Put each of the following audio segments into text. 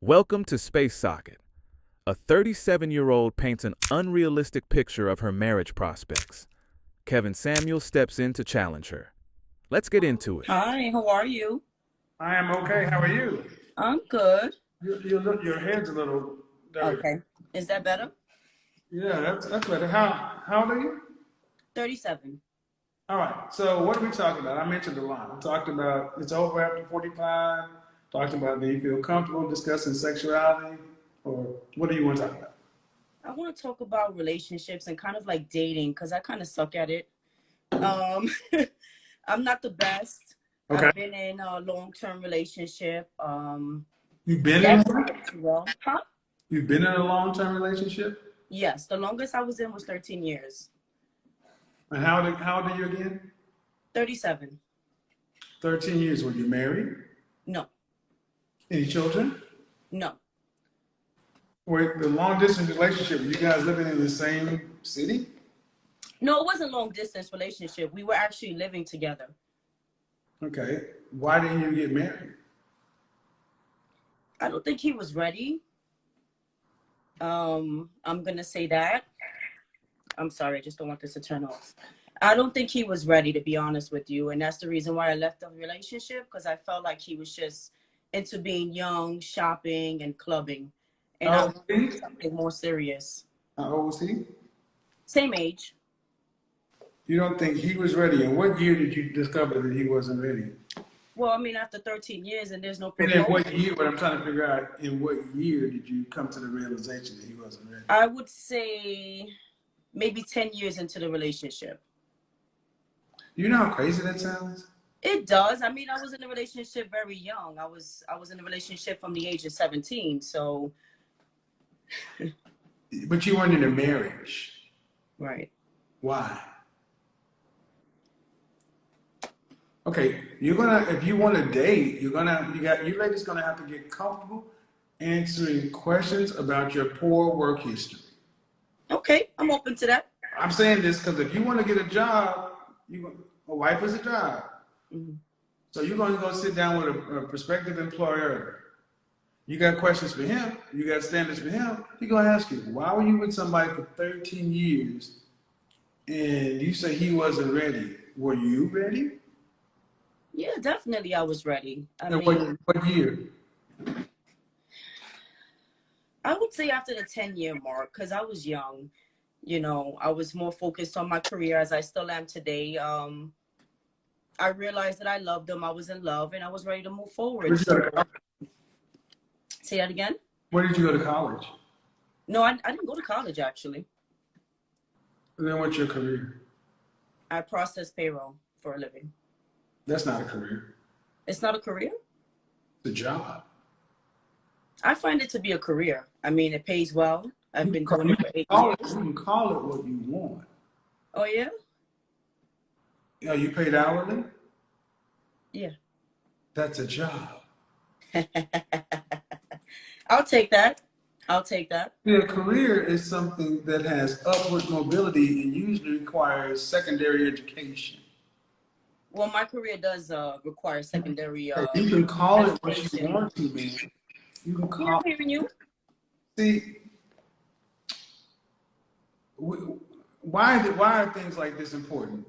Welcome to Space Socket. A 37-year-old paints an unrealistic picture of her marriage prospects. Kevin Samuel steps in to challenge her. Let's get into it. Hi, how are you? I am okay. How are you? I'm good. Your head's a little dirty. Okay. Is that better? Yeah, that's better. How old are you? 37. All right. So what are we talking about? I mentioned a lot. We talked about it's over after 45. Talked about do you feel comfortable discussing sexuality, or what do you want to talk about? I want to talk about relationships and kind of like dating because I kind of suck at it. Um, I'm not the best. Okay. I've been in a long-term relationship. You've been in That's one? going too well. Huh? You've been in a long-term relationship? Yes, the longest I was in was 13 years. And how old are you again? 37. 13 years. Were you married? No, Any children? no. Were the long-distance relationship, were you guys living in the same city? No, it wasn't long distance relationship. We were actually living together. Okay. Why didn't you get married? I don't think he was ready. I'm gonna say that. I'm sorry, I just don't want this to turn off. I don't think he was ready, to be honest with you. And that's the reason why I left the relationship, because I felt like he was just into being young, shopping, and clubbing. And I How old was wanted he? something more serious. How old was he? Same age. You don't think he was ready? And what year did you discover that he wasn't ready? Well, I mean, after 13 years and there's no And in proposal, what year, what I'm trying to figure out, in what year did you come to the realization that he wasn't ready? I would say maybe 10 years into the relationship. You know how crazy that sounds? It does. I mean, I was in a relationship very young. I was in a relationship from the age of 17. So, But you weren't in a marriage. right. Why? Okay, if you want to date, you ladies gonna have to get comfortable answering questions about your poor work history. Okay, I'm open to that. I'm saying this because if you want to get a job, a wife is a job. Mhm. So you're going to go sit down with a prospective employer. You got questions for him. You got standards for him. He's going to ask you, why were you with somebody for 13 years and you say he wasn't ready? Were you ready? Yeah, definitely I was ready. I And mean, what year? I would say after the 10-year mark, because I was young, I was more focused on my career as I still am today. I realized that I loved him. I was in love and I was ready to move Where forward. did you go So to college? say that again? Where did you go to college? No, I didn't go to college actually. And then what's your career? I process payroll for a living. That's not a career. It's not a career? It's a job. I find it to be a career. I mean, it pays well. I've been doing it for 8 You years. can call it what you want. Oh, yeah? Are you paid hourly? Yeah. That's a job. I'll take that. I'll take that. Yeah, a career is something that has upward mobility and usually requires secondary education. Well, my career does require secondary You can call it what you education. want to, man. You can Yeah, call I'm hearing you. See, why are things like this important?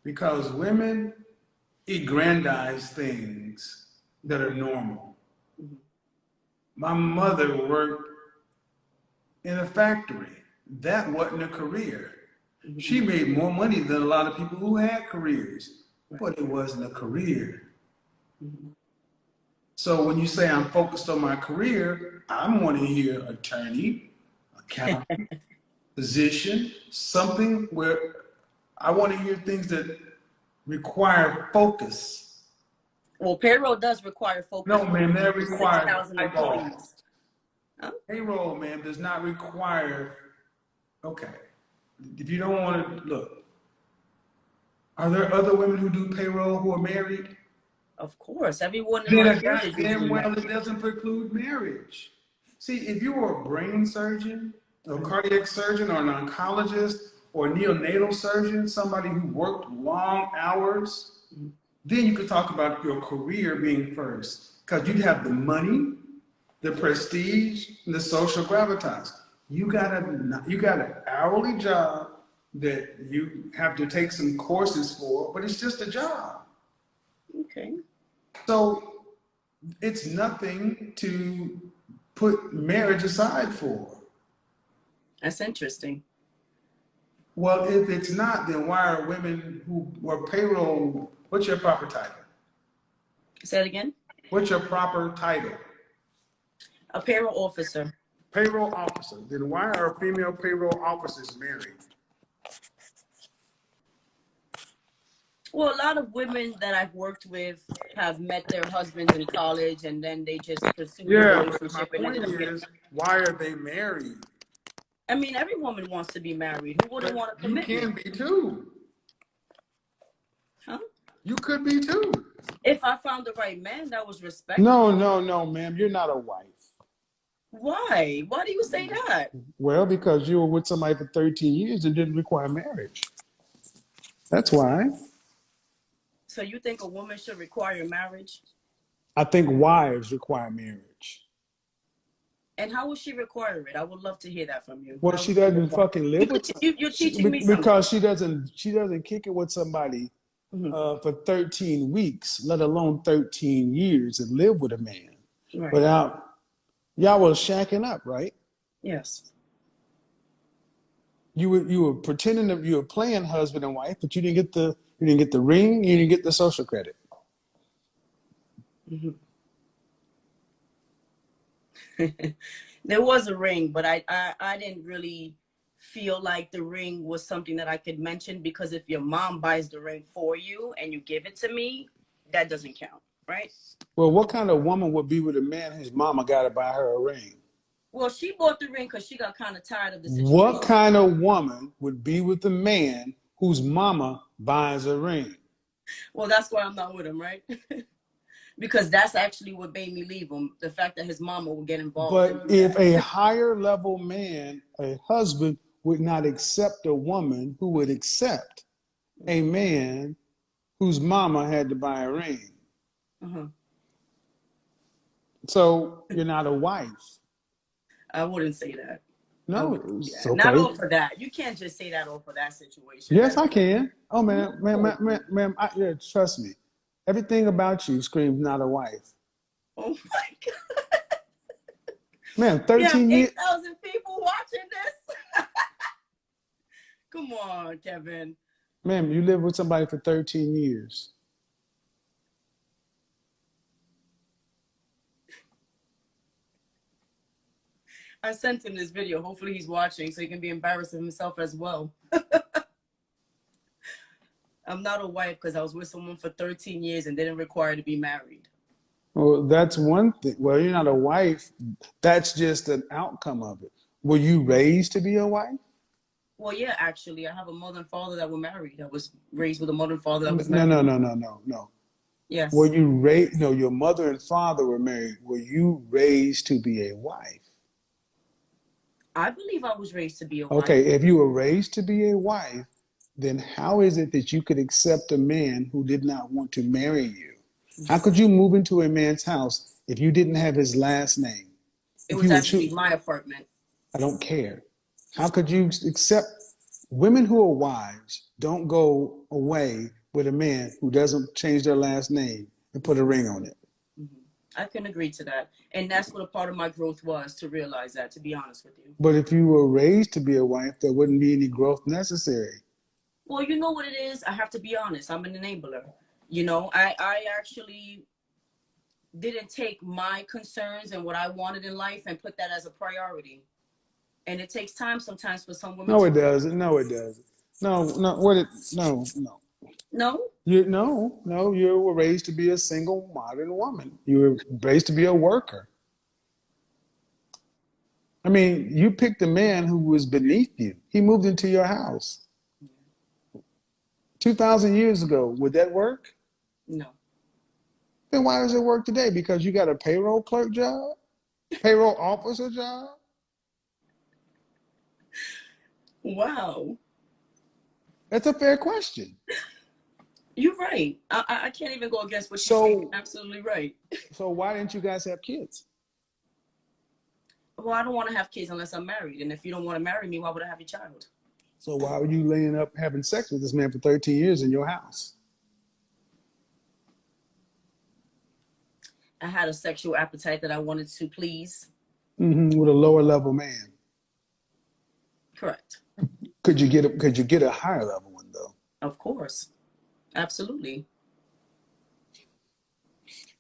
Because women aggrandize things that are normal. My mother worked in a factory. That wasn't a career. She made more money than a lot of people who had careers, but it wasn't a career. So when you say I'm focused on my career, I'm wanting to hear attorney, accountant, physician, something where I want to hear things that require focus. Well, payroll does require focus. No, man, that requires 6,000 employees. Huh? Payroll, man, does not require. Okay, if you don't want to look, are there other women who do payroll who are married? Of course, everyone in Then my a field is goddamn usually well, married. it doesn't preclude marriage. See, if you were a brain surgeon, a cardiac surgeon, or an oncologist, or a neonatal surgeon, somebody who worked long hours, then you could talk about your career being first, because you'd have the money, the prestige, and the social gravitas. You got an hourly job that you have to take some courses for, but it's just a job. Okay. So it's nothing to put marriage aside for. That's interesting. Well, if it's not, then why are women who were payroll, what's your proper title? Say that again? What's your proper title? A payroll officer. Payroll officer. Then why are female payroll officers married? Well, a lot of women that I've worked with have met their husbands in college and then they just pursued a Yeah, but my relationship and point ended up getting. is, why are they married? I mean, every woman wants to be married. Who wouldn't want a But you commitment? can be too. Huh? You could be too. If I found the right man that was respectful. No, ma'am. You're not a wife. Why? Why do you say that? Well, because you were with somebody for 13 years and didn't require marriage. That's why. So you think a woman should require marriage? I think wives require marriage. And how will she require it? I would love to hear that from you. Well, How she would doesn't fucking live with You're teaching me something. because she doesn't kick it with somebody for 13 weeks, let alone 13 years, and live with a man Right. without y'all was shacking up, right? Yes. You were pretending that you were playing husband and wife, but you didn't get the ring, you didn't get the social credit. There was a ring, but I didn't really feel like the ring was something that I could mention, because if your mom buys the ring for you and you give it to me, that doesn't count, right? Well, what kind of woman would be with a man whose mama got to buy her a ring? Well, she bought the ring because she got kind of tired of the situation. What kind of woman would be with a man whose mama buys a ring? Well, that's why I'm not with him, right? Because that's actually what made me leave him. The fact that his mama would get involved. But if a higher level man, a husband, would not accept a woman who would accept a man whose mama had to buy a ring. So you're not a wife. I wouldn't say that. No, Yeah, okay. not off of that. You can't just say that off of that situation. Yes, I can. Oh, ma'am, yeah, trust me. Everything about you screams not a wife. Oh my God. Man, 13 years. 8,000 people watching this. Come on, Kevin. Ma'am, you lived with somebody for 13 years. I sent him this video. Hopefully he's watching so he can be embarrassed of himself as well. I'm not a wife because I was with someone for 13 years and didn't require to be married. Well, that's one thing. Well, you're not a wife. That's just an outcome of it. Were you raised to be a wife? Well, yeah, actually, I have a mother and father that were married. I was raised with a mother and father that was married. No. Yes. Were you raised? No, your mother and father were married. Were you raised to be a wife? I believe I was raised to be a wife. Okay, if you were raised to be a wife, then how is it that you could accept a man who did not want to marry you? How could you move into a man's house if you didn't have his last name? It was actually my apartment. I don't care. How could you accept women who are wives don't go away with a man who doesn't change their last name and put a ring on it? I can agree to that. And that's what a part of my growth was, to realize that, to be honest with you. But if you were raised to be a wife, there wouldn't be any growth necessary. Well, you know what it is? I have to be honest. I'm an enabler. You know, I actually didn't take my concerns and what I wanted in life and put that as a priority. And it takes time sometimes for some women. No, it doesn't. No, it doesn't. No. No? You were raised to be a single modern woman. You were raised to be a worker. I mean, you picked a man who was beneath you. He moved into your house. 2,000 years ago, would that work? No. Then why does it work today? Because you got a payroll clerk job? Payroll officer job? Wow. That's a fair question. You're right. I can't even go against what you're saying. Absolutely right. So why didn't you guys have kids? Well, I don't want to have kids unless I'm married. And if you don't want to marry me, why would I have a child? So why were you laying up having sex with this man for 13 years in your house? I had a sexual appetite that I wanted to please. With a lower level man. Correct. Could you get a higher level one though? Of course. Absolutely.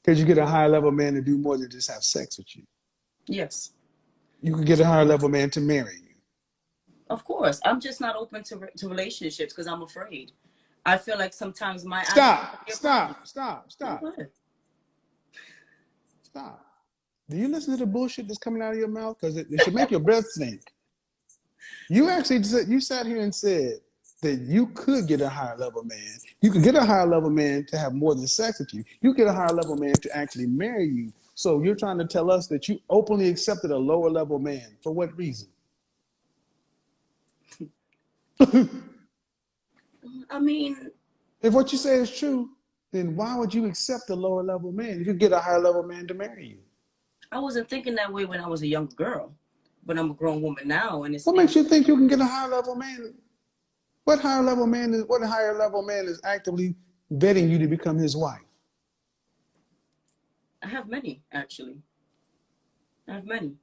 Could you get a higher level man to do more than just have sex with you? Yes. You could get a higher level man to marry you. Of course. I'm just not open to relationships because I'm afraid. I feel like sometimes my Stop. Go ahead. Stop. Do you listen to the bullshit that's coming out of your mouth? Because it should make your breath stink. You actually you sat here and said that you could get a higher level man. You could get a higher level man to have more than sex with you. You get a higher level man to actually marry you. So you're trying to tell us that you openly accepted a lower level man. For what reason? I mean, If what you say is true, then why would you accept a lower level man? You could get a higher level man to marry you. I wasn't thinking that way when I was a young girl, but I'm a grown woman now, and it's. What makes you think you can get a higher level man? What higher level man is actively vetting you to become his wife? I have many, actually. I have many.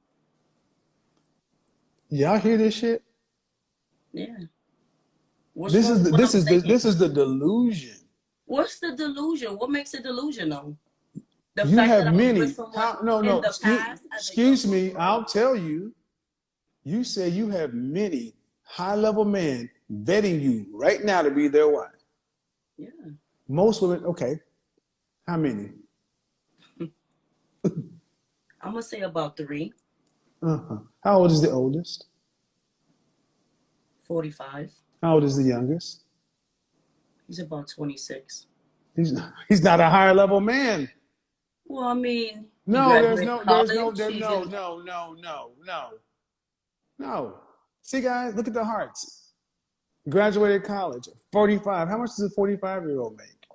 Y'all hear this shit? Yeah. This is the delusion. What's the delusion? What makes it delusional? The You fact that have I was many. with someone in the past as a Excuse young me. girl? I'll tell you. You say you have many high-level men vetting you right now to be their wife. Yeah. Most women. Okay. How many? I'm gonna say about 3. How old is the oldest? 45. How old is the youngest? He's about 26. He's not a higher level man. Well, I mean, No, there's no. See, guys, look at the hearts. Graduated college, 45. How much does a 45-year-old make?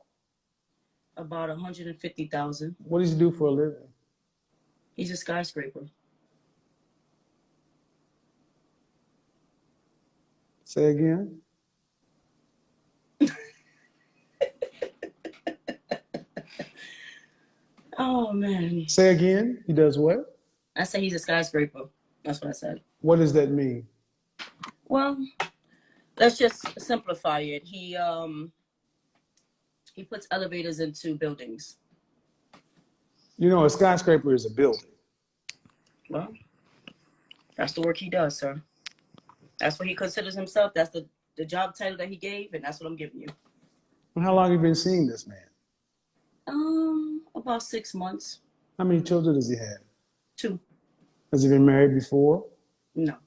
About 150,000. What does he do for a living? He's a skyscraper. Say again. Oh man. Say again. He does what? I say he's a skyscraper. That's what I said. What does that mean? Well, let's just simplify it. He puts elevators into buildings. You know, a skyscraper is a building. Well, that's the work he does, sir. That's what he considers himself. That's the job title that he gave, and that's what I'm giving you. And how long have you been seeing this man? About 6 months. How many children does he have? 2. Has he been married before? No.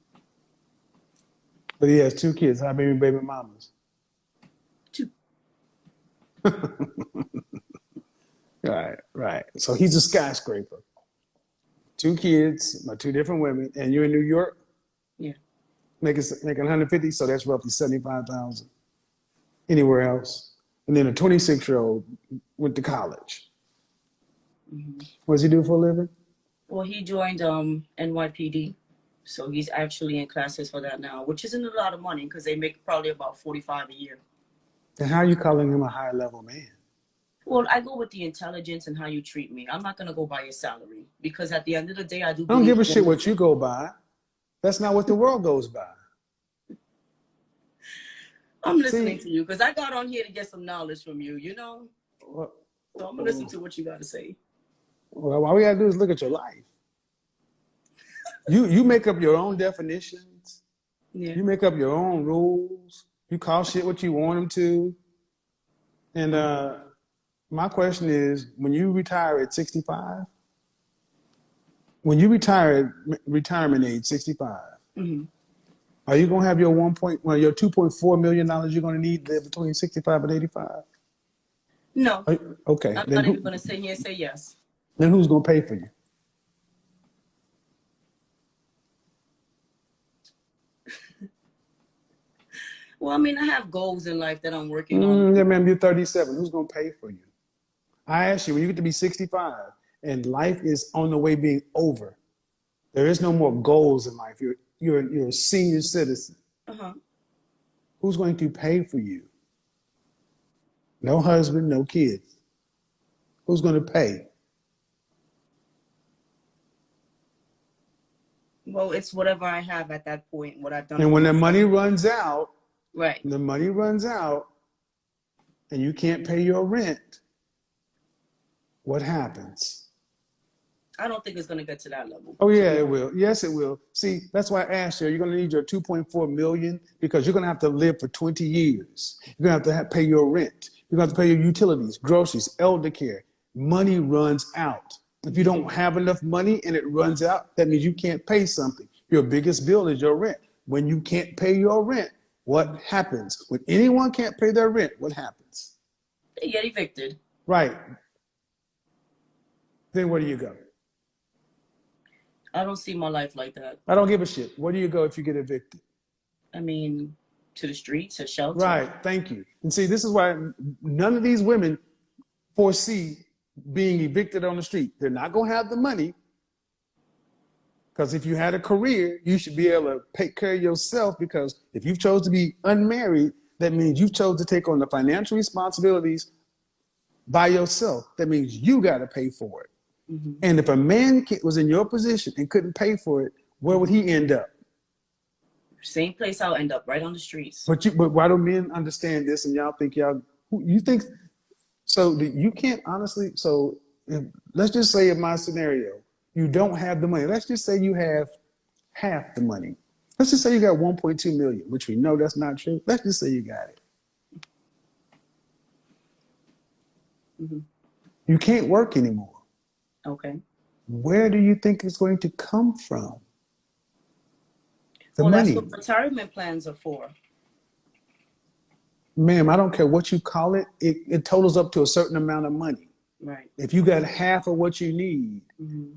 But he has 2 kids. How many baby mamas? 2. Right. So he's a skyscraper. 2 kids by 2 different women, and you're in New York? Yeah. Making 150, so that's roughly 75,000. Anywhere else? And then a 26-year-old went to college. Mm-hmm. What does he do for a living? Well, he joined NYPD, so he's actually in classes for that now, which isn't a lot of money because they make probably about $45 a year. And how are you calling him a high level man? Well, I go with the intelligence and how you treat me. I'm not gonna go by your salary because at the end of the day, I do. I don't give a shit what you go by. That's not what the world goes by. I'm listening to you because I got on here to get some knowledge from you, you know? Well, So I'm gonna listen to what you gotta say. all we gotta do is look at your life. You make up your own definitions. Yeah. You make up your own rules. You call shit what you want them to. And my question is, when you retire at 65, when you retire at retirement age 65, Mm-hmm. are you gonna have your your $2.4 million you're gonna need to live between 65 and 85? No. Okay. I'm not even gonna sit here and say yes. Then who's gonna pay for you? Well, I mean, I have goals in life that I'm working on. Yeah, man, you're 37. Who's gonna pay for you? I ask you, when you get to be 65 and life is on the way being over, There is no more goals in life. You're a senior citizen. Uh-huh. Who's going to pay for you? No husband, no kids. Who's going to pay? Well, it's whatever I have at that point, what I've done. And for when the myself. money runs out, Right. the money runs out, and you can't pay your rent, what happens? I don't think it's going to get to that level. Oh yeah, it will. Yes, it will. See, that's why I asked you. You're going to need your 2.4 million because you're going to have to live for 20 years. You're going to have pay your rent. You're going to have to pay your utilities, groceries, elder care. Money runs out. If you don't have enough money and it runs out, that means you can't pay something. Your biggest bill is your rent. When you can't pay your rent, what happens? When anyone can't pay their rent, what happens? They get evicted. Right. Then where do you go? I don't see my life like that. I don't give a shit. Where do you go if you get evicted? I mean, to the streets, a shelter. Right. Thank you. And see, this is why none of these women foresee being evicted on the street. They're not going to have the money because if you had a career, you should be able to take care of yourself because if you chose to be unmarried, that means you chose to take on the financial responsibilities by yourself. That means you got to pay for it. Mm-hmm. And if a man was in your position and couldn't pay for it, where would he end up? Same place I'll end up, right on the streets. But why do men understand this and y'all think you think, so you can't honestly, so let's just say in my scenario, you don't have the money. Let's just say you have half the money. Let's just say you got 1.2 million, which we know that's not true. Let's just say you got it. Mm-hmm. You can't work anymore. Okay. Where do you think it's going to come from? The well, money. That's what retirement plans are for. Ma'am, I don't care what you call it. It totals up to a certain amount of money. Right. If you got half of what you need, mm-hmm.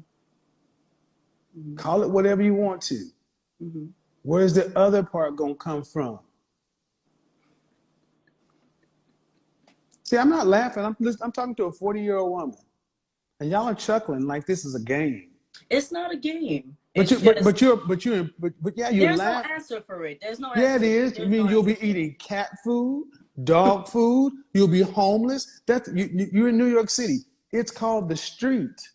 Mm-hmm. call it whatever you want to. Mm-hmm. Where's the other part going to come from? See, I'm not laughing. I'm talking to a 40-year-old woman. And y'all are chuckling like this is a game. It's not a game. But you're yeah, you There's laugh. no answer for it. There's no Yeah, answer. it is. You mean you'll be eating cat food, dog food. You'll be homeless. You're in New York City. It's called the street.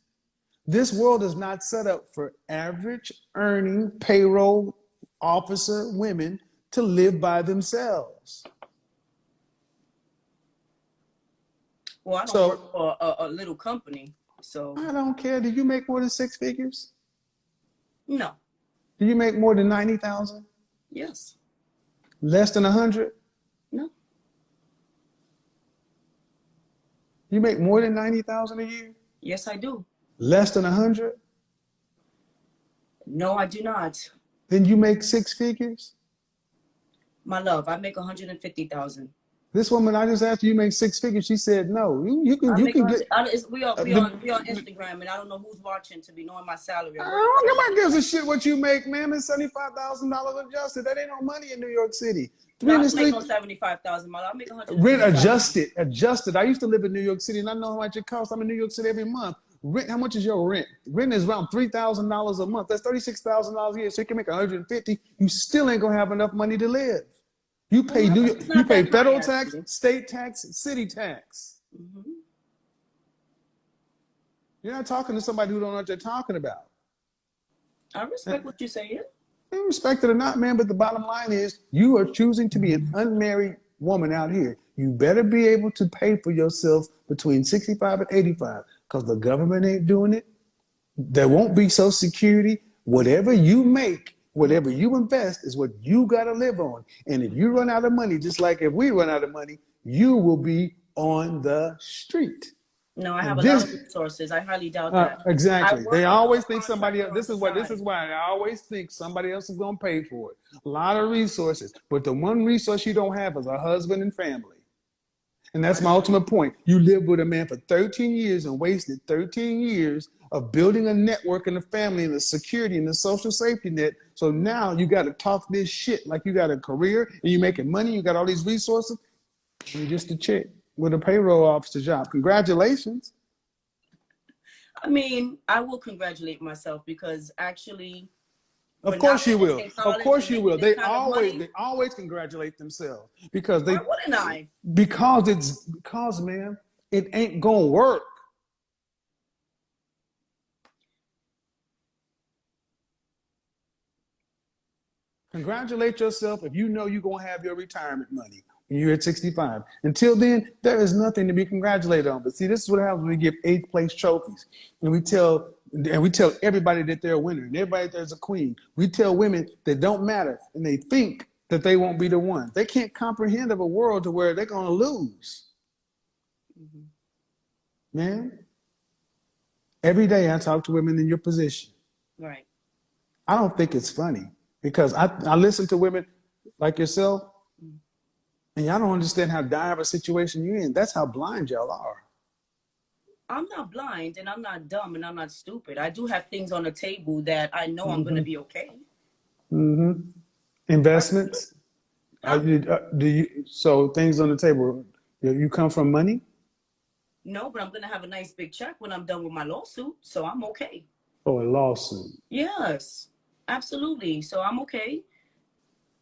This world is not set up for average earning payroll officer women to live by themselves. Well, I don't work for a little company. So I don't care. Do you make more than 6 figures? No. Do you make more than 90,000? Yes. Less than 100? No. You make more than 90,000 a year? Yes, I do. Less than 100? No, I do not. Then you make 6 figures? My love, I make 150,000. This woman, I just asked you make 6 figures. She said no. You can get. We on Instagram, and I don't know who's watching to be knowing my salary. Nobody gives a shit what you make, man. It's $75,000 adjusted. That ain't no money in New York City. No, I make no 75,000. I make 100. Rent adjusted. I used to live in New York City, and I know how much it costs. I'm in New York City every month. Rent. How much is your rent? Rent is around $3,000 a month. That's $36,000 a year. So you can make 150. You still ain't gonna have enough money to live. You pay you pay federal tax, state tax, city tax. Mm-hmm. You're not talking to somebody who don't know what they're talking about. I respect what you're saying. You respect it or not, man, but the bottom line is you are choosing to be an unmarried woman out here. You better be able to pay for yourself between 65 and 85 because the government ain't doing it. There won't be Social Security. Whatever you make, whatever you invest is what you got to live on. And if you run out of money, just like if we run out of money, you will be on the street. No, I have a lot of resources. I highly doubt that. Exactly. They always think somebody else. This is why I always think somebody else is going to pay for it. A lot of resources. But the one resource you don't have is a husband and family. And that's my ultimate point. You lived with a man for 13 years and wasted 13 years of building a network and a family and the security and the social safety net. So now you got to talk this shit like you got a career and you're making money. You got all these resources. You're just a chick with a payroll officer job. Congratulations. I mean, I will congratulate myself because actually, Of for course not you will. finishing Of college course and you making will. this kind of money, They always congratulate themselves because why wouldn't I? because man, it ain't gonna work. Congratulate yourself if you know you're gonna have your retirement money when you're at 65. Until then, there is nothing to be congratulated on. But see, this is what happens when we give eighth place trophies. And we tell everybody that they're a winner and everybody there's a queen. We tell women that don't matter and they think that they won't be the one. They can't comprehend of a world to where they're gonna lose. Man, every day I talk to women in your position. Right. I don't think it's funny because I listen to women like yourself, and y'all don't understand how dire of a situation you're in. That's how blind y'all are. I'm not blind and I'm not dumb and I'm not stupid. I do have things on the table that I know I'm going to be okay. Investments? Huh? So things on the table? You come from money? No, but I'm going to have a nice big check when I'm done with my lawsuit. So I'm okay. Or a lawsuit? Yes, absolutely. So I'm okay.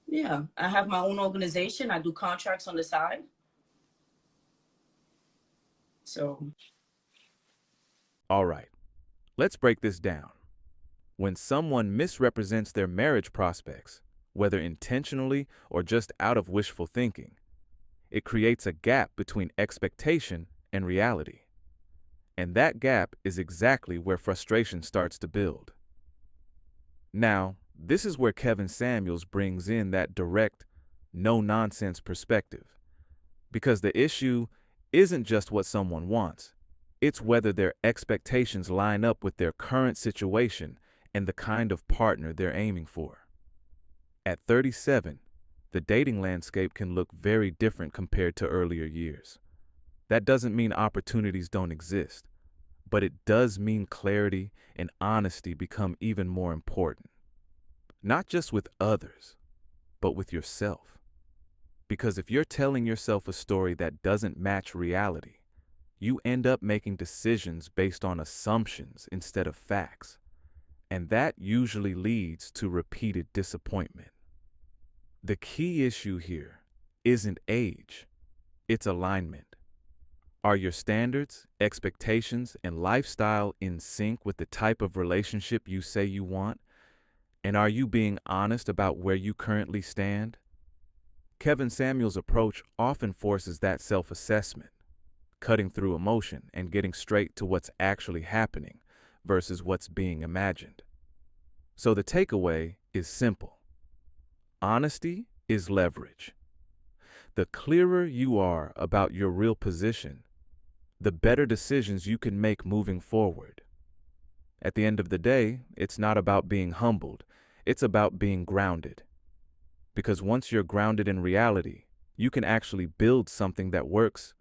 Yeah, I have my own organization. I do contracts on the side. So, All right, let's break this down. When someone misrepresents their marriage prospects, whether intentionally or just out of wishful thinking, it creates a gap between expectation and reality. And that gap is exactly where frustration starts to build. Now, this is where Kevin Samuels brings in that direct, no-nonsense perspective. Because the issue isn't just what someone wants, it's whether their expectations line up with their current situation and the kind of partner they're aiming for. At 37, the dating landscape can look very different compared to earlier years. That doesn't mean opportunities don't exist, but it does mean clarity and honesty become even more important. Not just with others, but with yourself. Because if you're telling yourself a story that doesn't match reality, you end up making decisions based on assumptions instead of facts. And that usually leads to repeated disappointment. The key issue here isn't age, it's alignment. Are your standards, expectations, and lifestyle in sync with the type of relationship you say you want? And are you being honest about where you currently stand? Kevin Samuels' approach often forces that self-assessment, cutting through emotion and getting straight to what's actually happening versus what's being imagined. So the takeaway is simple. Honesty is leverage. The clearer you are about your real position, the better decisions you can make moving forward. At the end of the day, it's not about being humbled, it's about being grounded. Because once you're grounded in reality, you can actually build something that works